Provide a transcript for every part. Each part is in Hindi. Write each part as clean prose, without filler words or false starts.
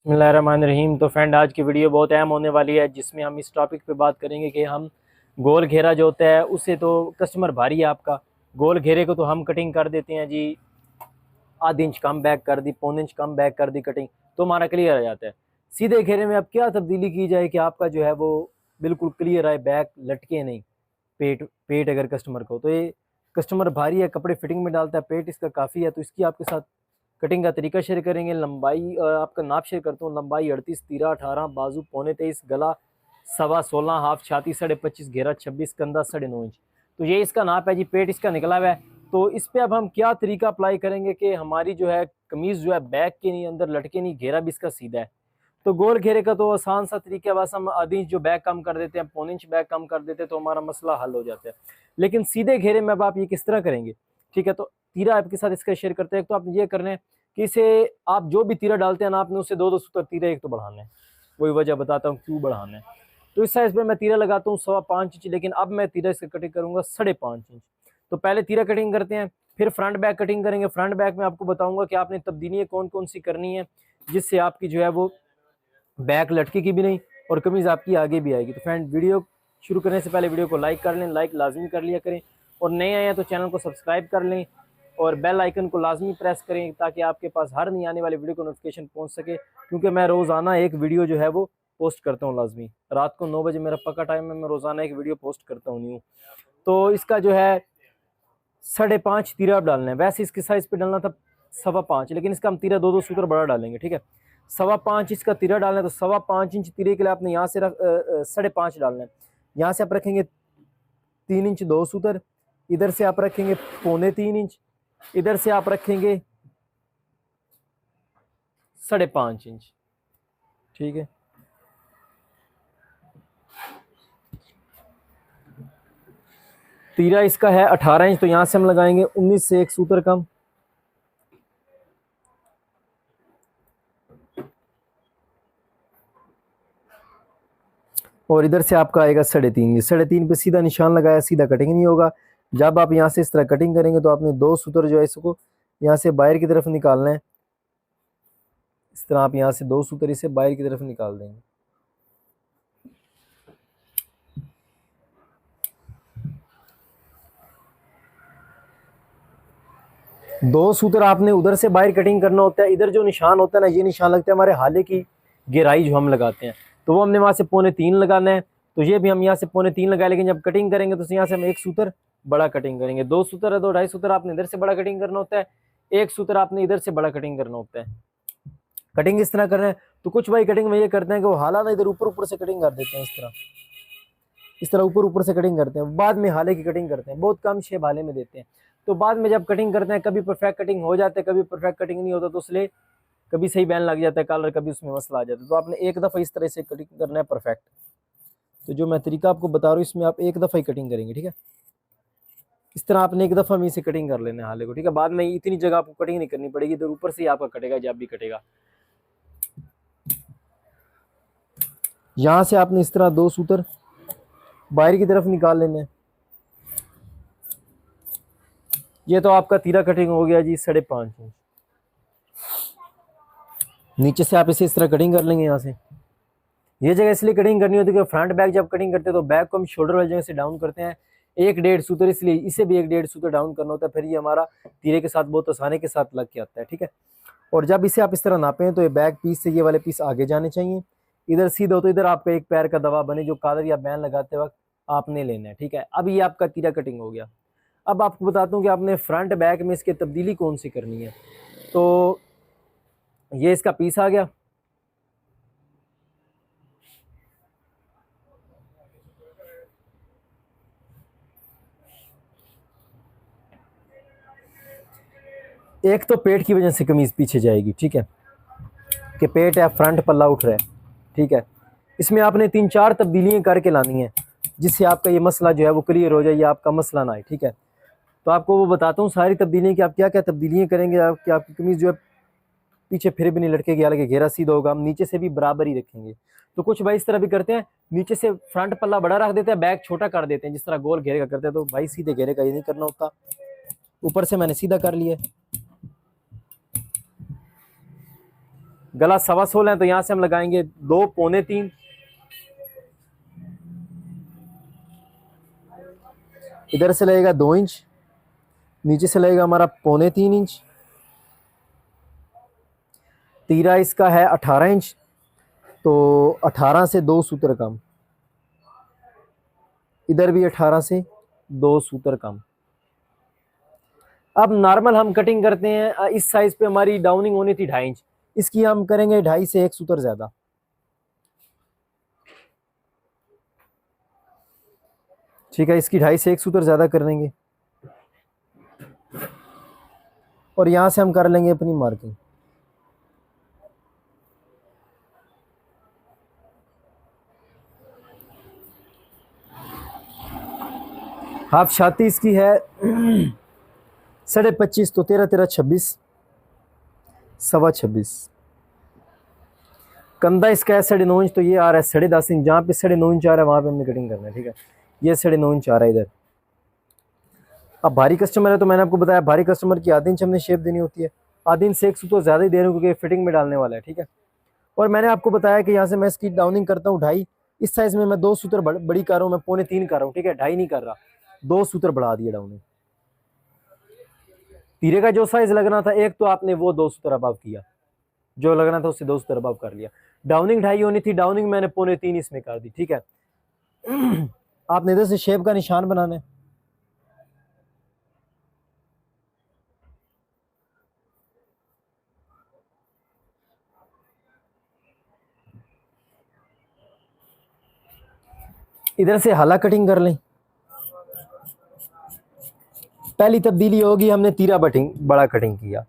बिस्मिल्लाहिर्रहमानिर्रहीम। तो फ्रेंड, आज की वीडियो बहुत अहम होने वाली है, जिसमें हम इस टॉपिक पे बात करेंगे कि हम गोल घेरा जो होता है उससे तो कस्टमर भारी है आपका। गोल घेरे को तो हम कटिंग कर देते हैं जी, आधी इंच कम बैक कर दी, पौन इंच कम बैक कर दी कटिंग, तो हमारा क्लियर आ जाता है। सीधे घेरे में अब क्या तब्दीली की जाए कि आपका जो है वो बिल्कुल क्लियर आए, बैक लटके नहीं। पेट पेट अगर कस्टमर को, तो ये कस्टमर भारी है, कपड़े फिटिंग में डालता है, पेट इसका काफ़ी है, तो इसकी आपके साथ कटिंग का तरीका शेयर करेंगे। लंबाई आपका नाप शेयर करता हूँ। लंबाई 38, तीरा 18, बाजू 15.23, गला 16.25, हाफ छाती 25.5, घेरा 26, कंधा 9.5 इंच। तो ये इसका नाप है जी। पेट इसका निकला हुआ है। तो इस पे अब हम क्या तरीका अप्लाई करेंगे कि हमारी जो है कमीज जो है बैक के नहीं, अंदर लटके नहीं, घेरा भी इसका सीधा है। तो गोल घेरे का तो आसान सा तरीका है, बस हम आधी इंच जो बैक कम कर देते हैं, पौन इंच बैक कम कर देते हैं, तो हमारा मसला हल हो जाता है। लेकिन सीधे घेरे में अब आप ये किस तरह करेंगे, ठीक है। तो तीरा आपके साथ इसका शेयर करते हैं। तो आप ये करना है कि इसे आप जो भी तीरा डालते हैं ना, आपने उससे 2-2 सूत्र तीरा एक तो बढ़ाना है। वही वजह बताता हूँ क्यों बढ़ाना है। तो इस साइज पे मैं तीरा लगाता हूँ 5.25 इंच, लेकिन अब मैं तीरा इसका कटिंग करूंगा 5.5 इंच। तो पहले तीरा कटिंग करते हैं, फिर फ्रंट बैक कटिंग करेंगे। फ्रंट बैक में आपको बताऊंगा कि आपने तब्दीलियाँ कौन कौन सी करनी है, जिससे आपकी जो है वो बैक लटके की भी नहीं और कमीज आपकी आगे भी आएगी। तो फ्रेंड, वीडियो शुरू करने से पहले वीडियो को लाइक कर लें, लाइक लाजमी कर लिया करें, और नए आए हैं तो चैनल को सब्सक्राइब कर लें और बेल आइकन को लाजमी प्रेस करें, ताकि आपके पास हर नई आने वाली वीडियो को नोटिफिकेशन पहुंच सके। क्योंकि मैं रोज़ाना एक वीडियो जो है वो पोस्ट करता हूँ लाजमी। रात को 9 बजे मेरा पक्का टाइम है, मैं रोज़ाना एक वीडियो पोस्ट करता हूँ न्यू। तो इसका जो है 5.5 तीरा आप डालना है। वैसे इसके साइज पे डालना था 5.25, लेकिन इसका हम तीरा 2-2 सूत्र बड़ा डालेंगे, ठीक है। 5.25 इसका तीरा डालना है, तो 5.25 इंच तीरे के लिए आपने यहाँ से 5.5 डालना है। यहाँ से आप रखेंगे 3 इंच 2 सूत्र, इधर से आप रखेंगे 3.25 इंच, इधर से आप रखेंगे 5.5 इंच, ठीक है। तीरा इसका है 18 इंच, तो यहाँ से हम लगाएंगे 19 से 1 सूत्र कम, और इधर से आपका आएगा 3.5। 3.5 पे सीधा निशान लगाया, सीधा कटिंग नहीं होगा। जब आप यहाँ से इस तरह कटिंग करेंगे तो आपने 2 सूत्र जो है इसको यहाँ से बाहर की तरफ निकालना है। इस तरह आप यहाँ से 2 सूत्र इसे बाहर की तरफ निकाल देंगे। दो सूत्र आपने उधर से बाहर कटिंग करना होता है। इधर जो निशान होता है ना, ये निशान लगता है हमारे हाले की गहराई जो हम लगाते हैं, तो वो हमने वहां से 3.25 लगाना है। तो ये भी हम यहाँ से 3.25 लगाए, लेकिन जब कटिंग करेंगे तो यहाँ से हम 1 सूत्र बड़ा कटिंग करेंगे। 2 सूत्र है, 2-2.5 सूत्र आपने इधर से बड़ा कटिंग करना होता है, 1 सूत्र आपने इधर से बड़ा कटिंग करना होता है। कटिंग इस तरह कर रहे हैं। तो कुछ भाई कटिंग में ये करते हैं कि वो हाला ना इधर ऊपर ऊपर से कटिंग कर देते हैं, इस तरह ऊपर ऊपर से कटिंग करते हैं, बाद में हाले की कटिंग करते हैं, बहुत कम शेप हाले में देते हैं। तो बाद में जब कटिंग करते हैं, कभी परफेक्ट कटिंग हो जाता है, कभी परफेक्ट कटिंग नहीं होता, तो इसलिए कभी सही बैन लग जाता है कलर, कभी उसमें मसला आ जाता है। तो आपने एक दफ़ा इस तरह से कटिंग करना है परफेक्ट। तो जो मैं तरीका आपको बता रहा हूँ, इसमें आप एक दफ़ा ही कटिंग करेंगे, ठीक है। इस तरह आपने एक दफ़ा में इसे कटिंग कर लेना है हाले को, ठीक है। बाद में इतनी जगह आपको कटिंग नहीं करनी पड़ेगी, इधर ऊपर से ही आपका कटेगा जब भी कटेगा। यहाँ से आपने इस तरह 2 सूत्र बाहर की तरफ निकाल लेने हैं। ये तो आपका तीरा कटिंग हो गया जी 5.5 इंच। नीचे से आप इसे इस तरह कटिंग कर लेंगे। यहाँ से ये जगह इसलिए कटिंग करनी होती है कि फ्रंट बैक जब कटिंग करते हैं तो बैक को हम शोल्डर वाली जगह से डाउन करते हैं 1-1.5 सूत्र, इसलिए इसे भी 1-1.5 सूत्र डाउन करना होता है। फिर ये हमारा तीरे के साथ बहुत आसानी के साथ लग के आता है, ठीक है। और जब इसे आप इस तरह नापें तो ये बैक पीस से ये वाले पीस आगे जाने चाहिए। इधर सीधा हो तो इधर आपका एक पैर का दवा बने, जो कादर या बैन लगाते वक्त आपने लेना है, ठीक है। अब ये आपका तीरा कटिंग हो गया। अब आपको बताता हूँ कि आपने फ्रंट बैक में इसकी तब्दीली कौन सी करनी है। तो ये इसका पीस आ गया। एक तो पेट की वजह से कमीज पीछे जाएगी, ठीक है, कि पेट है, फ्रंट पल्ला उठ रहा है, ठीक है। इसमें आपने 3-4 तब्दीलियां करके लानी है, जिससे आपका ये मसला जो है वो क्लियर हो जाए, ये आपका मसला ना आए, ठीक है। तो आपको वो बताता हूँ सारी तब्दीलियां कि आप क्या क्या तब्दीलियां करेंगे कि आपकी कमीज जो है पीछे फिर भी नहीं लटकेगी, हालांकि घेरा सीधा होगा। हम नीचे से भी बराबर ही रखेंगे। तो कुछ भाई इस तरह भी करते हैं, नीचे से फ्रंट पल्ला बड़ा रख देते हैं, बैक छोटा कर देते हैं, जिस तरह गोल घेरे का करते हैं। तो भाई सीधे घेरे का ये नहीं करना होता। ऊपर से मैंने सीधा कर लिया, गला 16.25 है, तो यहाँ से हम लगाएंगे 2 पौने 3। इधर से लगेगा 2 इंच, नीचे से लगेगा हमारा पौने 3 इंच। तीरा इसका है 18 इंच, तो 18 से 2 सूत्र कम। इधर भी 18 से 2 सूत्र कम। अब नॉर्मल हम कटिंग करते हैं, इस साइज पे हमारी डाउनिंग होनी थी 2.5 इंच, इसकी हम करेंगे 2.5 से 1 सूत्र ज्यादा। ठीक है, इसकी 2.5 से 1 सूत्र ज्यादा कर लेंगे और यहां से हम कर लेंगे अपनी मार्किंग। हाफ छाती इसकी है 25.5, तो 13 13 26, 26.25। कंधा इसका है 9.5 इंच, तो ये आ रहा है 10.5 इंच। जहाँ पे 9.5 इंच आ रहा है वहाँ पे हमने कटिंग करना है। ठीक है, ये 9.5 इंच आ रहा है इधर। अब भारी कस्टमर है तो मैंने आपको बताया भारी कस्टमर की आधी इंच हमने शेप देनी होती है। आधी इंच से 1 सूत्र ज़्यादा ही दे रहा हूँ क्योंकि फिटिंग में डालने वाला है। ठीक है, और मैंने आपको बताया कि यहाँ से मैं इसकी डाउनिंग करता हूँ 2.5। इस साइज़ में मैं 2 सूत्र बड़ी कर रहा हूँ, मैं पौने 3 कर रहा हूँ। ठीक है, 2.5 नहीं कर रहा, 2 सूत्र बढ़ा दिए डाउनिंग। तीरे का जो साइज लगना था एक, तो आपने वो 2 सूत्र अबव किया, जो लगना था उससे 2 सूत्र अबव कर लिया। डाउनिंग 2.5 होनी थी, डाउनिंग मैंने पौने 3 इसमें कर दी। ठीक है, आपने इधर से शेप का निशान बनाना है। इधर से हाला कटिंग कर लें। पहली तब्दीली होगी हमने तीरा बड़ा कटिंग किया,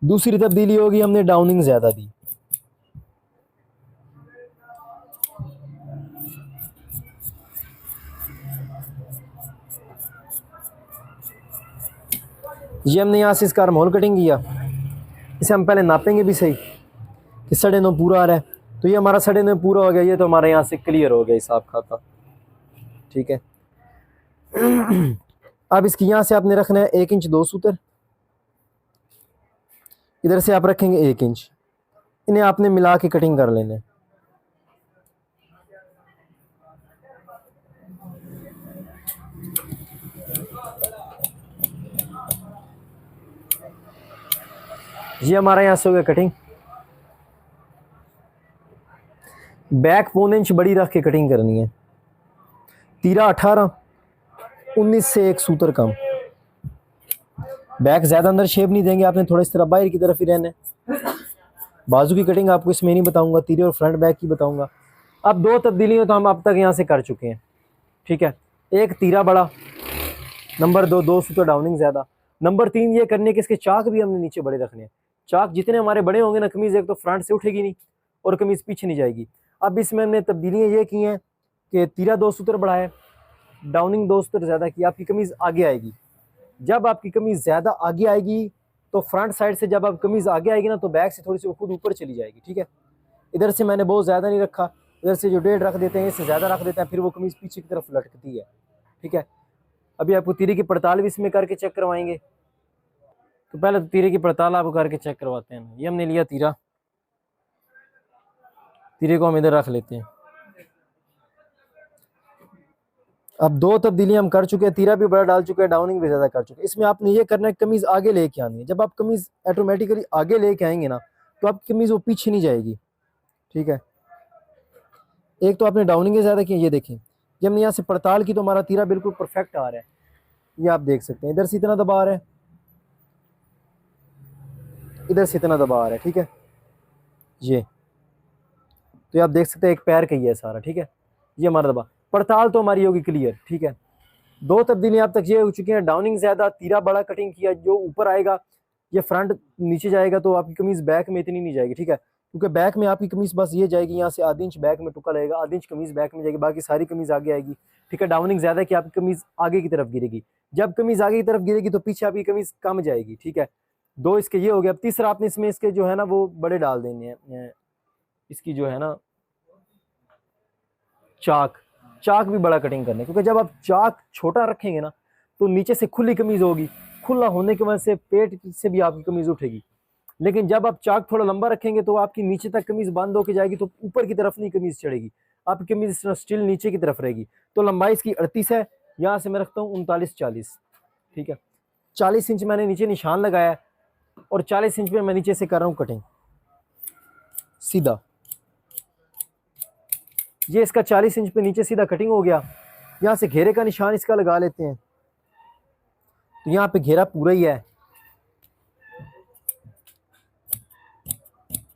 दूसरी तब्दीली होगी हमने डाउनिंग ज्यादा दी। ये हमने यहाँ से इसका आर्महोल कटिंग किया, इसे हम पहले नापेंगे भी सही कि 9.5 पूरा आ रहा है, तो ये हमारा 9.5 पूरा हो गया। ये तो हमारे यहाँ से क्लियर हो गया हिसाब खाता। ठीक है, अब इसकी यहाँ से आपने रखना है 1 इंच 2 सूत्र, इधर से आप रखेंगे 1 इंच, इन्हें आपने मिला के कटिंग कर लेना है। ये हमारा यहाँ से हो गया कटिंग। बैक पौने इंच बड़ी रख के कटिंग करनी है। तीरा 18, 19 से 1 सूत्र कम। बैक ज्यादा अंदर शेप नहीं देंगे, आपने थोड़ा इस तरह बाहर की तरफ ही रहना है। बाजू की कटिंग आपको इसमें नहीं बताऊंगा, तीरे और फ्रंट बैक की बताऊंगा। अब 2 तब्दीलियां तो हम अब तक यहाँ से कर चुके हैं। ठीक है, एक तीरा बड़ा, नंबर 2 सूत्र डाउनिंग ज्यादा, नंबर 3 ये करने के इसके चाक भी हमने नीचे बड़े रखने हैं। चाक जितने हमारे बड़े होंगे ना, कमीज एक तो फ्रंट से उठेगी नहीं और कमीज पीछे नहीं जाएगी। अब इसमें हमने तब्दीलियाँ ये की हैं कि तीरा 2 सूत्र बढ़ाए, डाउनिंग 2 सूत्र ज़्यादा की, आपकी कमीज आगे आएगी। जब आपकी कमीज ज़्यादा आगे आएगी तो फ्रंट साइड से जब आप कमीज आगे आएगी ना, तो बैक से थोड़ी सी खुद ऊपर चली जाएगी। ठीक है, इधर से मैंने बहुत ज़्यादा नहीं रखा, इधर से जो 1.5 रख देते हैं, इससे ज़्यादा रख देते हैं, फिर वो कमीज पीछे की तरफ लटकती है। ठीक है, अभी आपको तीरे की पड़ताल भी इसमें करके चेक करवाएंगे। तो पहले तो तीरे की पड़ताल आपको करके चेक करवाते हैं। ये हमने लिया तीरा, तीरे को हम इधर रख लेते हैं। अब 2 तब्दीलियां हम कर चुके हैं, तीरा भी बड़ा डाल चुके हैं, डाउनिंग भी ज़्यादा कर चुके हैं। इसमें आपने ये करना है, कमीज़ आगे लेके आनी है। जब आप कमीज़ ऑटोमेटिकली आगे लेके आएंगे ना, तो आपकी कमीज़ वो पीछे नहीं जाएगी। ठीक है, एक तो आपने डाउनिंग ज़्यादा की, ये देखें, जब हमने यहाँ से पड़ताल की तो हमारा तीरा बिल्कुल परफेक्ट आ रहा है। ये आप देख सकते हैं, इधर से इतना दबा आ रहा है, इधर से इतना दबा आ रहा है। ठीक है, ये तो आप देख सकते हैं एक पैर का ही है सारा। ठीक है, ये हमारा दबा, पड़ताल तो हमारी होगी क्लियर। ठीक है, 2 तब्दीलियां अब तक ये हो चुकी हैं, डाउनिंग ज्यादा, तीरा बड़ा कटिंग किया, जो ऊपर आएगा ये फ्रंट नीचे जाएगा, तो आपकी कमीज बैक में इतनी नहीं जाएगी। ठीक है, क्योंकि बैक में आपकी कमीज बस ये जाएगी, यहाँ से आधी इंच बैक में टुका लगेगा, आधी इंच कमीज बैक में जाएगी, बाकी सारी कमीज आगे आएगी। ठीक है, डाउनिंग ज्यादा कि आपकी कमीज आगे की तरफ गिरेगी, जब कमीज आगे की तरफ गिरेगी तो पीछे आपकी कमीज कम जाएगी। ठीक है, 2 इसके ये हो गया। अब तीसरा आपने इसमें इसके जो है ना वो बड़े डाल देने हैं, इसकी जो है ना चाक भी बड़ा कटिंग करना है, क्योंकि जब आप चाक छोटा रखेंगे ना, तो नीचे से खुली कमीज होगी, खुला होने की वजह से पेट से भी आपकी कमीज उठेगी। लेकिन जब आप चाक थोड़ा लंबा रखेंगे तो आपकी नीचे तक कमीज बंद होके जाएगी, तो ऊपर की तरफ नहीं कमीज चढ़ेगी, आपकी कमीज इस तरह स्टिल नीचे की तरफ रहेगी। तो लंबाई इसकी 38 है, यहाँ से मैं रखता हूँ 39-40, ठीक है। 40 इंच मैंने नीचे निशान लगाया है और 40 इंच पे मैं नीचे से कर रहा हूँ कटिंग सीधा। ये इसका 40 इंच पे नीचे सीधा कटिंग हो गया। यहाँ से घेरे का निशान इसका लगा लेते हैं, तो यहाँ पे घेरा पूरा ही है।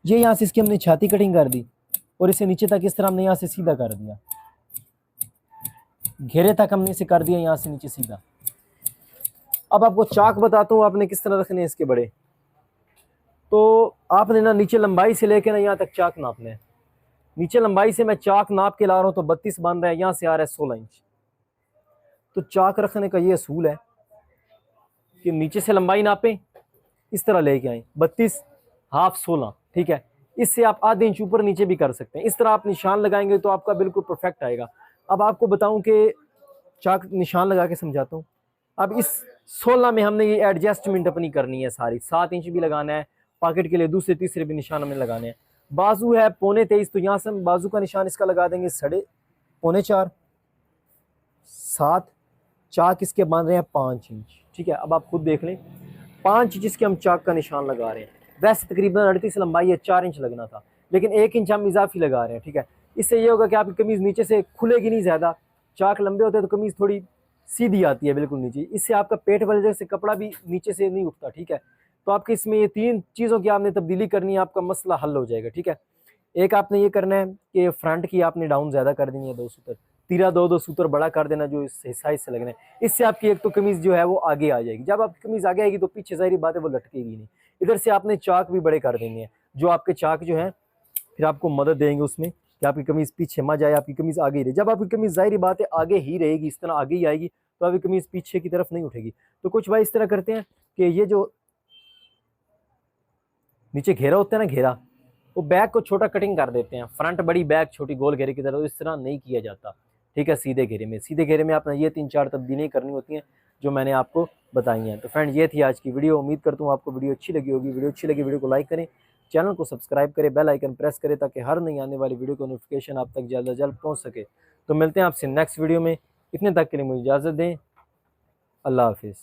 ये यहाँ से इसकी हमने छाती कटिंग कर दी और इसे नीचे तक इस तरह हमने यहाँ से सीधा कर दिया, घेरे तक हमने इसे कर दिया यहाँ से नीचे सीधा। अब आपको चाक बताता हूँ आपने किस तरह रखने हैं इसके बड़े। तो आपने ना नीचे लंबाई से लेके ना यहाँ तक चाक नापना है। नीचे लंबाई से मैं चाक नाप के ला रहा हूँ तो 32 बन रहा है, यहाँ से आ रहा है 16 इंच। तो चाक रखने का ये असूल है कि नीचे से लंबाई नापें, इस तरह लेके आए 32 हाफ 16, ठीक है। इससे आप आधे इंच ऊपर नीचे भी कर सकते हैं। इस तरह आप निशान लगाएंगे तो आपका बिल्कुल परफेक्ट आएगा। अब आपको बताऊं कि चाक निशान लगा के समझाता हूँ। अब इस 16 में हमने ये एडजस्टमेंट अपनी करनी है सारी, 7 इंच भी लगाना है, पॉकेट के लिए दूसरे तीसरे भी निशान हमें लगाने हैं। बाजू है 23.25, तो यहाँ से हम बाजू का निशान इसका लगा देंगे 4.5, 7, चाक इसके बन रहे हैं 5 इंच, ठीक है। अब आप खुद देख लें 5 इंच इसके हम चाक का निशान लगा रहे हैं। वैसे तकरीबन 38 लंबाई है, 4 इंच लगना था, लेकिन 1 इंच हम इजाफी लगा रहे हैं, ठीक है। इससे ये होगा कि आपकी कमीज नीचे से खुलेगी नहीं ज़्यादा। चाक लंबे होते हैं तो कमीज थोड़ी सीधी आती है बिल्कुल नीचे, इससे आपका पेट वजह से कपड़ा भी नीचे से नहीं उठता, ठीक है। तो आपके इसमें ये 3 चीज़ों की आपने तब्दीली करनी है, आपका मसला हल हो जाएगा, ठीक है। एक आपने ये करना है कि फ्रंट की आपने डाउन ज़्यादा कर देनी है, 2 सूत्र, तीरा 2 सूत्र बड़ा कर देना जो इस हिस्सा से लगना है। इससे आपकी एक तो कमीज़ जो है वो आगे आ जाएगी। जब आपकी कमीज़ आगे आएगी तो पीछे ज़ाहिर बात है वो लटकेगी नहीं। इधर से आपने चाक भी बड़े कर देंगे, जो आपके चाक जो है फिर आपको मदद देंगे उसमें कि आपकी कमीज़ पीछे मत जाए, आपकी कमीज़ आगे ही रहे। जब आपकी कमीज़ ज़ाहिर बात है आगे ही रहेगी, इस तरह आगे ही आएगी, तो आपकी कमीज़ पीछे की तरफ नहीं उठेगी। तो कुछ भाई इस तरह करते हैं कि ये जो नीचे घेरा होता है ना, घेरा, वो बैक को छोटा कटिंग कर देते हैं, फ्रंट बड़ी बैक छोटी गोल घेरे की तरह। तो इस तरह नहीं किया जाता, ठीक है। सीधे घेरे में आपने ये 3-4 तब्दीलियाँ करनी होती हैं जो मैंने आपको बताई हैं। तो फ्रेंड ये थी आज की वीडियो। उम्मीद करता हूँ आपको वीडियो अच्छी लगी होगी। वीडियो अच्छी लगी वीडियो को लाइक करें, चैनल को सब्सक्राइब करें, बेल आइकन प्रेस करें ताकि हर नई आने वाली वीडियो को नोटिफिकेशन आप तक जल्द से जल्द पहुँच सके। तो मिलते हैं आपसे नेक्स्ट वीडियो में, इतने तक के लिए मुझे इजाज़त दें। अल्लाह हाफिज़।